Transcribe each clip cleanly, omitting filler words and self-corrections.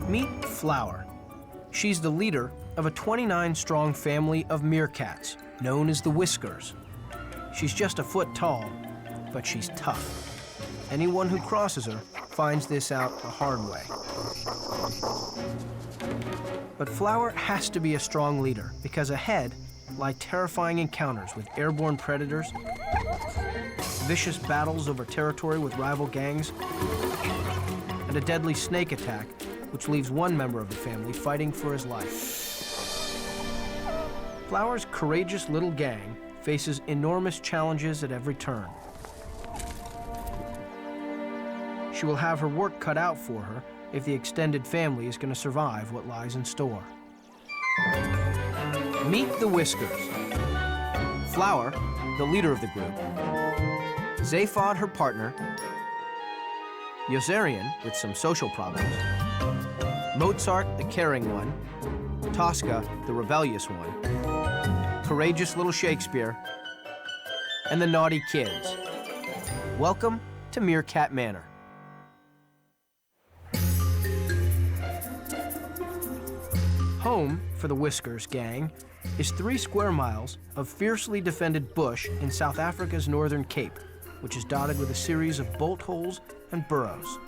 Meet Flower. She's the leader of a 29-strong family of meerkats, known as the Whiskers. She's just a foot tall, but she's tough. Anyone who crosses her finds this out the hard way. But Flower has to be a strong leader, because ahead lie terrifying encounters with airborne predators, vicious battles over territory with rival gangs, and a deadly snake attack, which leaves one member of the family fighting for his life. Flower's courageous little gang faces enormous challenges at every turn. She will have her work cut out for her if the extended family is going to survive what lies in store. Meet the Whiskers. Flower, the leader of the group. Zaphod, her partner. Yozarian, with some social problems. Mozart, the caring one. Tosca, the rebellious one. Courageous little Shakespeare. And the naughty kids. Welcome to Meerkat Manor. Home for the Whiskers gang is 3 square miles of fiercely defended bush in South Africa's Northern Cape, which is dotted with a series of bolt holes and burrows.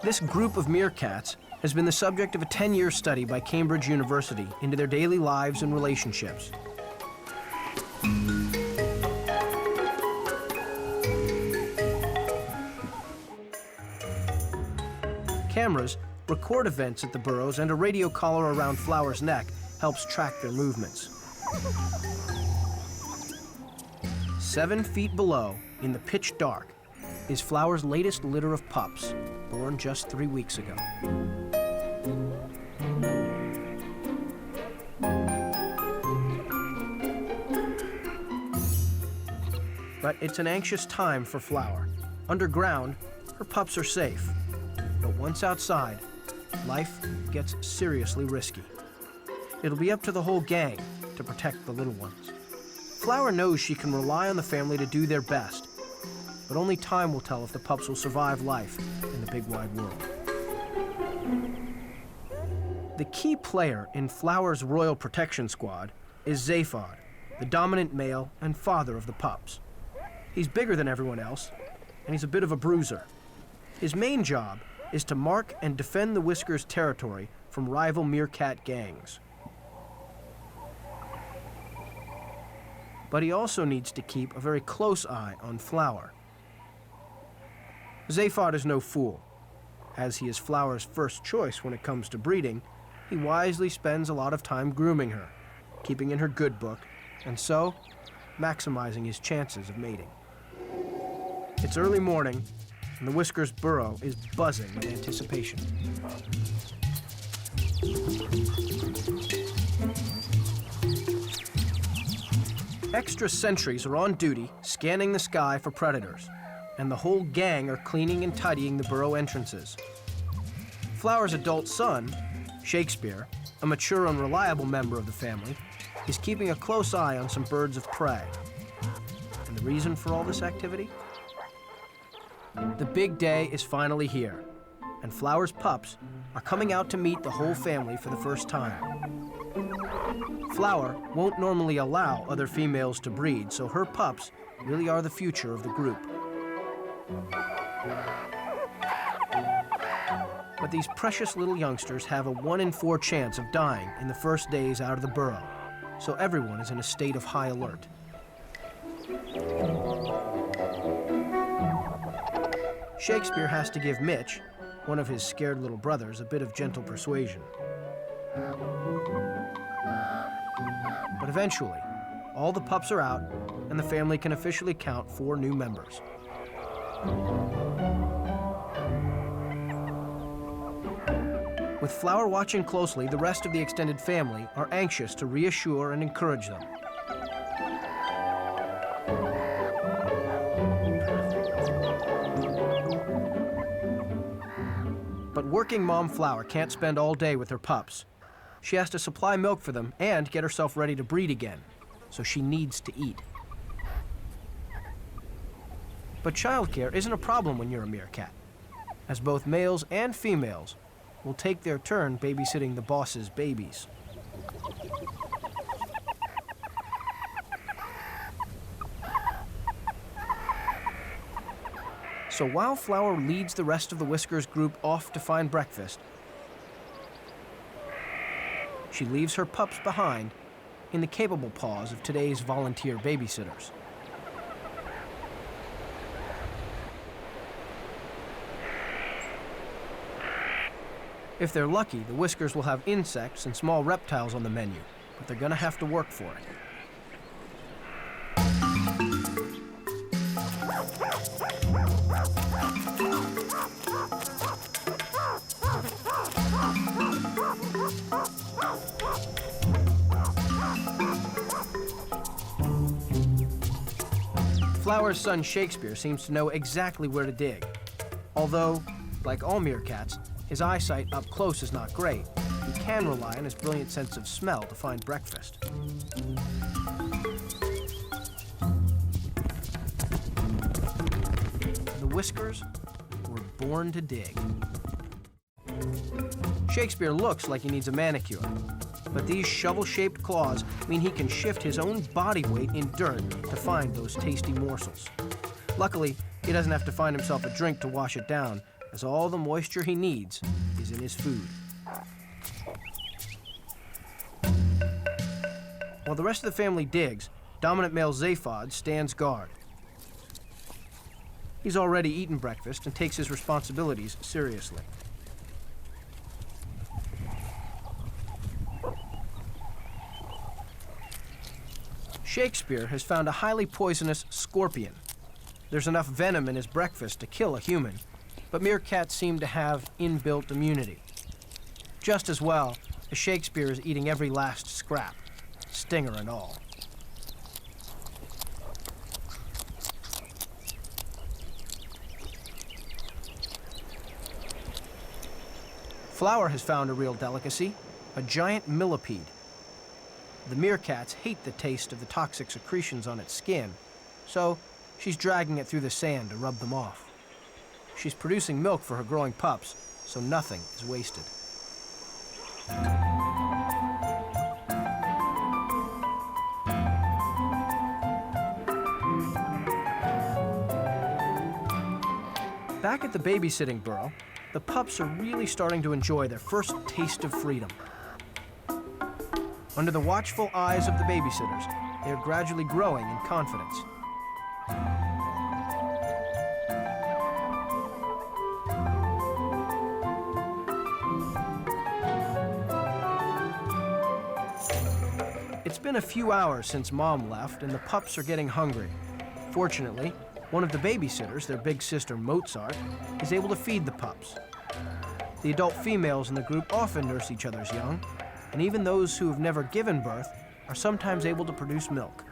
This group of meerkats has been the subject of a 10-year study by Cambridge University into their daily lives and relationships. Cameras record events at the burrows, and a radio collar around Flower's neck helps track their movements. 7 feet below, in the pitch dark, is Flower's latest litter of pups, born just 3 weeks ago. But it's an anxious time for Flower. Underground, her pups are safe. But once outside, life gets seriously risky. It'll be up to the whole gang to protect the little ones. Flower knows she can rely on the family to do their best, but only time will tell if the pups will survive life in the big wide world. The key player in Flower's Royal Protection Squad is Zaphod, the dominant male and father of the pups. He's bigger than everyone else, and he's a bit of a bruiser. His main job is to mark and defend the Whiskers' territory from rival meerkat gangs. But he also needs to keep a very close eye on Flower. Zaphod is no fool. As he is Flower's first choice when it comes to breeding, he wisely spends a lot of time grooming her, keeping in her good book, and so maximizing his chances of mating. It's early morning, and the Whiskers' burrow is buzzing with anticipation. Extra sentries are on duty, scanning the sky for predators, and the whole gang are cleaning and tidying the burrow entrances. Flower's adult son, Shakespeare, a mature and reliable member of the family, is keeping a close eye on some birds of prey. And the reason for all this activity? The big day is finally here, and Flower's pups are coming out to meet the whole family for the first time. Flower won't normally allow other females to breed, so her pups really are the future of the group. But these precious little youngsters have a 1 in 4 chance of dying in the first days out of the burrow, so everyone is in a state of high alert. Shakespeare has to give Mitch, one of his scared little brothers, a bit of gentle persuasion. But eventually, all the pups are out, and the family can officially count 4 new members. With Flower watching closely, the rest of the extended family are anxious to reassure and encourage them. But working mom Flower can't spend all day with her pups. She has to supply milk for them and get herself ready to breed again. so she needs to eat. But childcare isn't a problem when you're a meerkat, as both males and females will take their turn babysitting the boss's babies. So while Flower leads the rest of the Whiskers group off to find breakfast, she leaves her pups behind in the capable paws of today's volunteer babysitters. If they're lucky, the Whiskers will have insects and small reptiles on the menu, but they're gonna have to work for it. Flower's son Shakespeare seems to know exactly where to dig. Although, like all meerkats, his eyesight up close is not great. He can rely on his brilliant sense of smell to find breakfast. The Whiskers were born to dig. Shakespeare looks like he needs a manicure, but these shovel-shaped claws mean he can shift his own body weight in dirt to find those tasty morsels. Luckily, he doesn't have to find himself a drink to wash it down, as all the moisture he needs is in his food. While the rest of the family digs, dominant male Zaphod stands guard. He's already eaten breakfast and takes his responsibilities seriously. Shakespeare has found a highly poisonous scorpion. There's enough venom in his breakfast to kill a human, but meerkats seem to have inbuilt immunity. Just as well as Shakespeare is eating every last scrap, stinger and all. Flower has found a real delicacy, a giant millipede. The meerkats hate the taste of the toxic secretions on its skin, so she's dragging it through the sand to rub them off. She's producing milk for her growing pups, so nothing is wasted. Back at the babysitting burrow, the pups are really starting to enjoy their first taste of freedom. Under the watchful eyes of the babysitters, they are gradually growing in confidence. It's been a few hours since Mom left, and the pups are getting hungry. Fortunately, one of the babysitters, their big sister Mozart, is able to feed the pups. The adult females in the group often nurse each other's young, and even those who have never given birth are sometimes able to produce milk.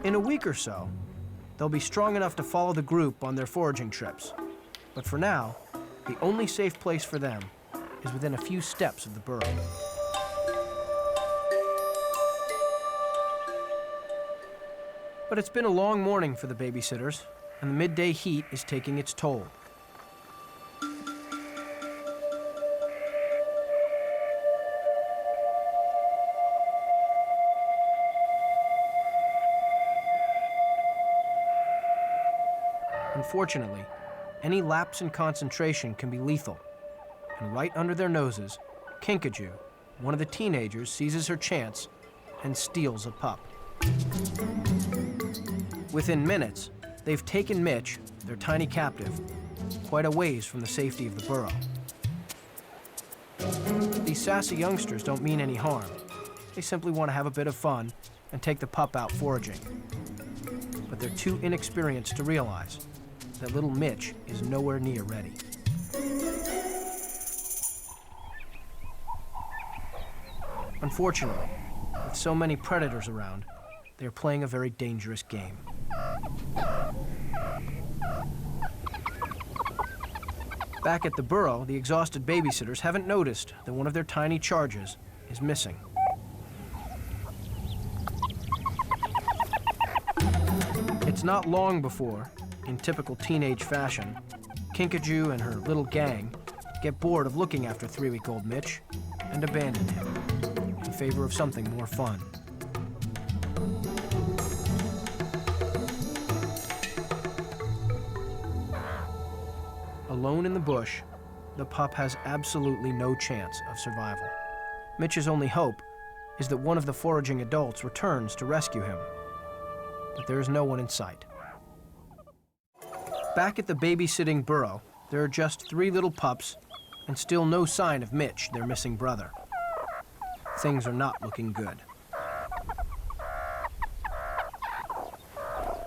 In a week or so, they'll be strong enough to follow the group on their foraging trips. But for now, the only safe place for them is within a few steps of the burrow. But it's been a long morning for the babysitters, and the midday heat is taking its toll. Unfortunately, any lapse in concentration can be lethal, and right under their noses, Kinkajou, one of the teenagers, seizes her chance and steals a pup. Within minutes, they've taken Mitch, their tiny captive, quite a ways from the safety of the burrow. These sassy youngsters don't mean any harm. They simply want to have a bit of fun and take the pup out foraging. But they're too inexperienced to realize that little Mitch is nowhere near ready. Unfortunately, with so many predators around, they are playing a very dangerous game. Back at the burrow, the exhausted babysitters haven't noticed that one of their tiny charges is missing. It's not long before, in typical teenage fashion, Kinkajou and her little gang get bored of looking after 3-week-old Mitch and abandon him in favor of something more fun. Alone in the bush, the pup has absolutely no chance of survival. Mitch's only hope is that one of the foraging adults returns to rescue him, but there is no one in sight. Back at the babysitting burrow, there are just 3 little pups and still no sign of Mitch, their missing brother. Things are not looking good.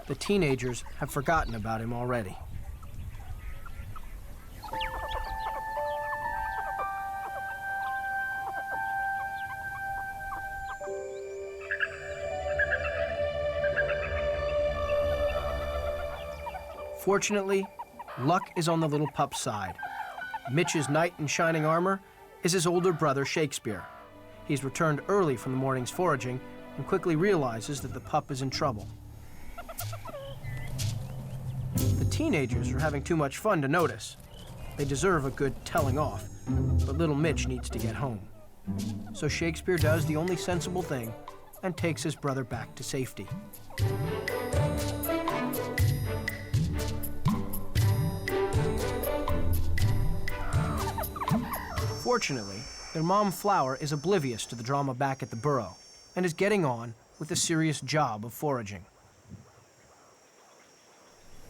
The teenagers have forgotten about him already. Fortunately, luck is on the little pup's side. Mitch's knight in shining armor is his older brother, Shakespeare. He's returned early from the morning's foraging and quickly realizes that the pup is in trouble. The teenagers are having too much fun to notice. They deserve a good telling off, but little Mitch needs to get home. So Shakespeare does the only sensible thing and takes his brother back to safety. Fortunately, their mom, Flower, is oblivious to the drama back at the burrow and is getting on with the serious job of foraging.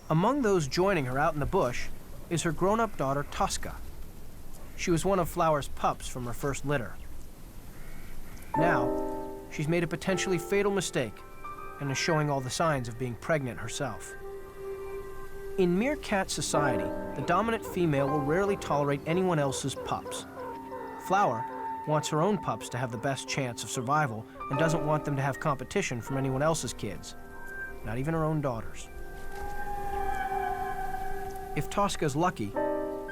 Among those joining her out in the bush is her grown-up daughter, Tosca. She was one of Flower's pups from her first litter. Now, she's made a potentially fatal mistake and is showing all the signs of being pregnant herself. In Meerkat society, the dominant female will rarely tolerate anyone else's pups. Flower wants her own pups to have the best chance of survival and doesn't want them to have competition from anyone else's kids, not even her own daughters. If Tosca's lucky,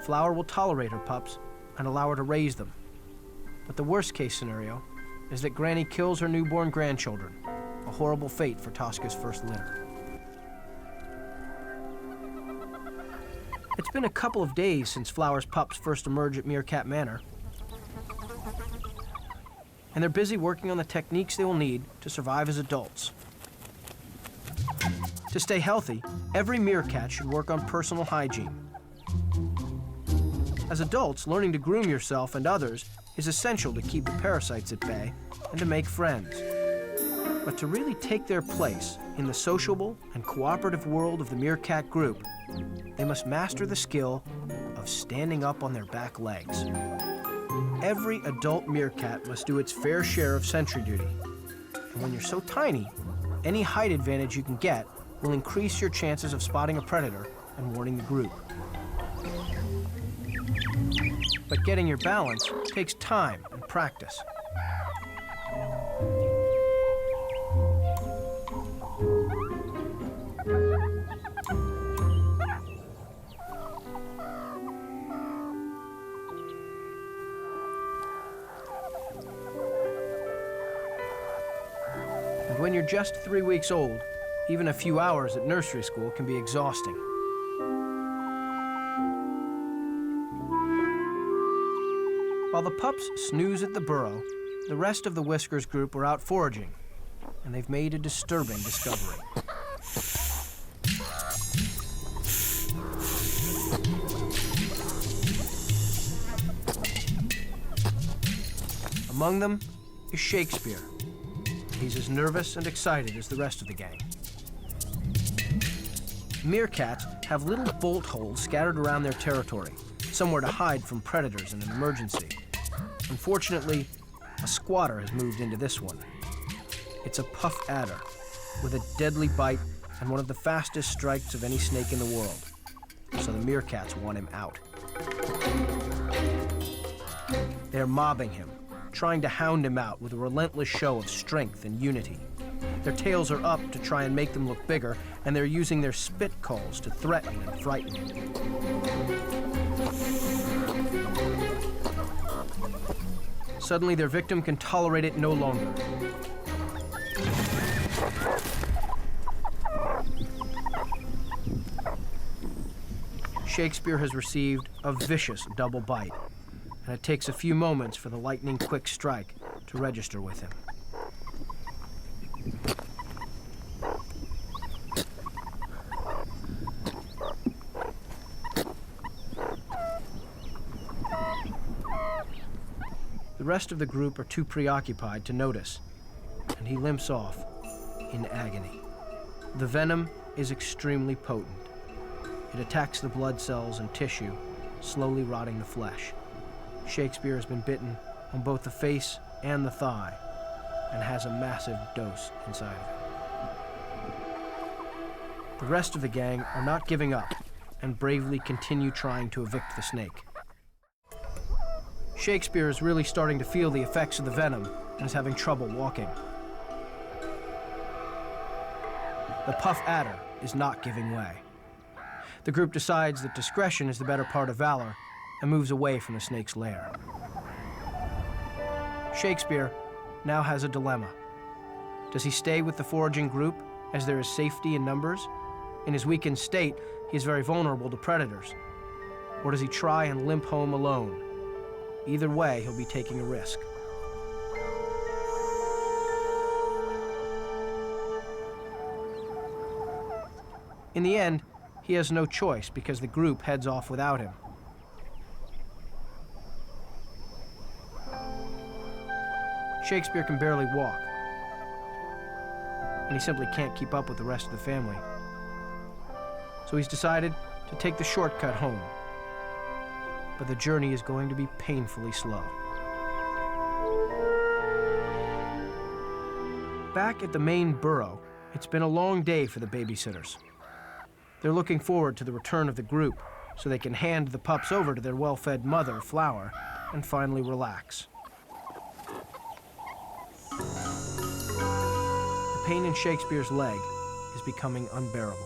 Flower will tolerate her pups and allow her to raise them. But the worst case scenario is that Granny kills her newborn grandchildren, a horrible fate for Tosca's first litter. It's been a couple of days since Flower's pups first emerged at Meerkat Manor, and they're busy working on the techniques they will need to survive as adults. To stay healthy, every meerkat should work on personal hygiene. As adults, learning to groom yourself and others is essential to keep the parasites at bay and to make friends. But to really take their place in the sociable and cooperative world of the meerkat group, they must master the skill of standing up on their back legs. Every adult meerkat must do its fair share of sentry duty. And when you're so tiny, any height advantage you can get will increase your chances of spotting a predator and warning the group. But getting your balance takes time and practice. And when you're just 3 weeks old, even a few hours at nursery school can be exhausting. While the pups snooze at the burrow, the rest of the Whiskers group are out foraging, and they've made a disturbing discovery. Among them is Shakespeare. He's as nervous and excited as the rest of the gang. Meerkats have little bolt holes scattered around their territory, somewhere to hide from predators in an emergency. Unfortunately, a squatter has moved into this one. It's a puff adder with a deadly bite and one of the fastest strikes of any snake in the world. So the meerkats want him out. They're mobbing him, trying to hound him out with a relentless show of strength and unity. Their tails are up to try and make them look bigger, and they're using their spit calls to threaten and frighten. Suddenly, their victim can tolerate it no longer. Shakespeare has received a vicious double bite, and it takes a few moments for the lightning-quick strike to register with him. The rest of the group are too preoccupied to notice, and he limps off in agony. The venom is extremely potent. It attacks the blood cells and tissue, slowly rotting the flesh. Shakespeare has been bitten on both the face and the thigh, and has a massive dose inside of him. The rest of the gang are not giving up, and bravely continue trying to evict the snake. Shakespeare is really starting to feel the effects of the venom and is having trouble walking. The puff adder is not giving way. The group decides that discretion is the better part of valor and moves away from the snake's lair. Shakespeare now has a dilemma. Does he stay with the foraging group as there is safety in numbers? In his weakened state, he is very vulnerable to predators. Or does he try and limp home alone? Either way, he'll be taking a risk. In the end, he has no choice because the group heads off without him. Shakespeare can barely walk, and he simply can't keep up with the rest of the family. So he's decided to take the shortcut home. But the journey is going to be painfully slow. Back at the main burrow, it's been a long day for the babysitters. They're looking forward to the return of the group so they can hand the pups over to their well-fed mother, Flower, and finally relax. The pain in Shakespeare's leg is becoming unbearable.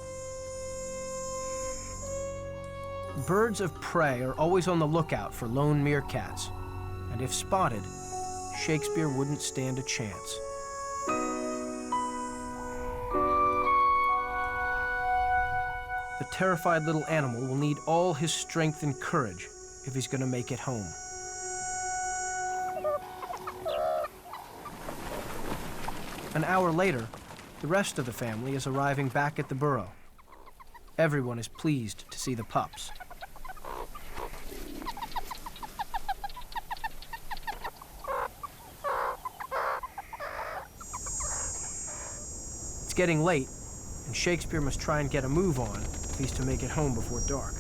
Birds of prey are always on the lookout for lone meerkats, and if spotted, Shakespeare wouldn't stand a chance. The terrified little animal will need all his strength and courage if he's going to make it home. An hour later, the rest of the family is arriving back at the burrow. Everyone is pleased to see the pups. It's getting late, and Shakespeare must try and get a move on if he's to make it home before dark.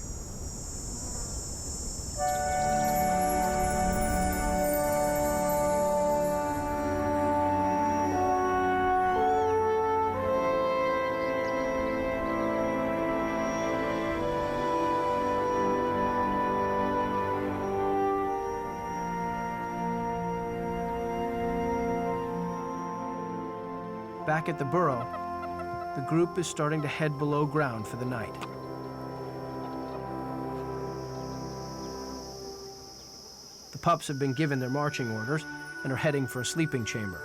Back at the burrow, the group is starting to head below ground for the night. The pups have been given their marching orders and are heading for a sleeping chamber.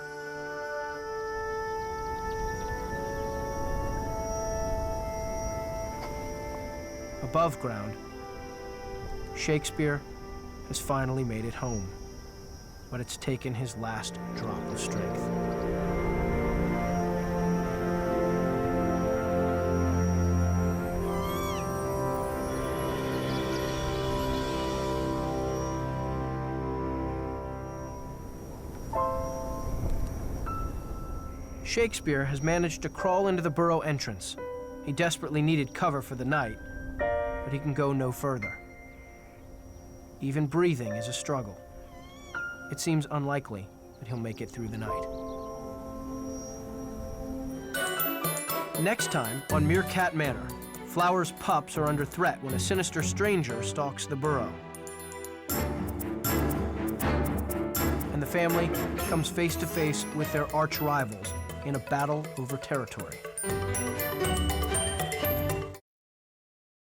Above ground, Shakespeare has finally made it home, but it's taken his last drop of strength. Shakespeare has managed to crawl into the burrow entrance. He desperately needed cover for the night, but he can go no further. Even breathing is a struggle. It seems unlikely that he'll make it through the night. Next time on Meerkat Manor, Flower's pups are under threat when a sinister stranger stalks the burrow. And the family comes face to face with their arch rivals, in a battle over territory.